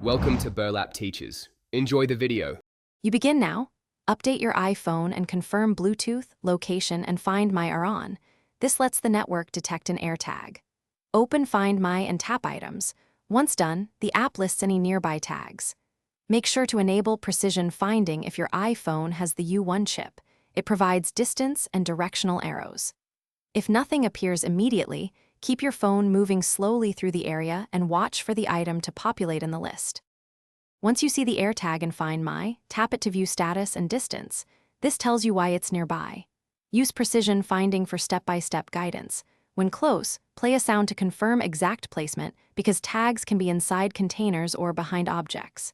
Welcome to Burlap Teachers. Enjoy the video. You begin now. Update your iPhone and confirm Bluetooth, location, and Find My are on. This lets the network detect an AirTag. Open Find My and tap items. Once done, the app lists any nearby tags. Make sure to enable precision finding if your iPhone has the U1 chip. It provides distance and directional arrows. If nothing appears immediately, keep your phone moving slowly through the area and watch for the item to populate in the list. Once you see the AirTag in Find My, tap it to view status and distance. This tells you why it's nearby. Use precision finding for step-by-step guidance. When close, play a sound to confirm exact placement because tags can be inside containers or behind objects.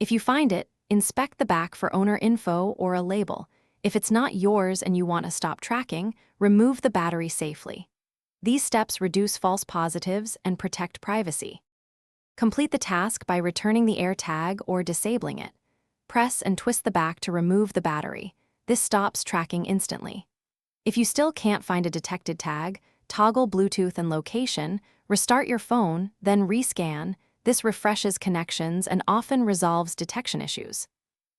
If you find it, inspect the back for owner info or a label. If it's not yours and you want to stop tracking, remove the battery safely. These steps reduce false positives and protect privacy. Complete the task by returning the AirTag or disabling it. Press and twist the back to remove the battery. This stops tracking instantly. If you still can't find a detected tag, toggle Bluetooth and location, restart your phone, then rescan. This refreshes connections and often resolves detection issues.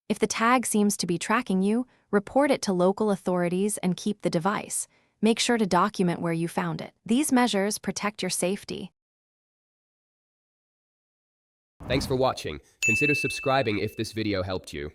If the tag seems to be tracking you, report it to local authorities and keep the device. Make sure to document where you found it. These measures protect your safety. Thanks for watching. Consider subscribing if this video helped you.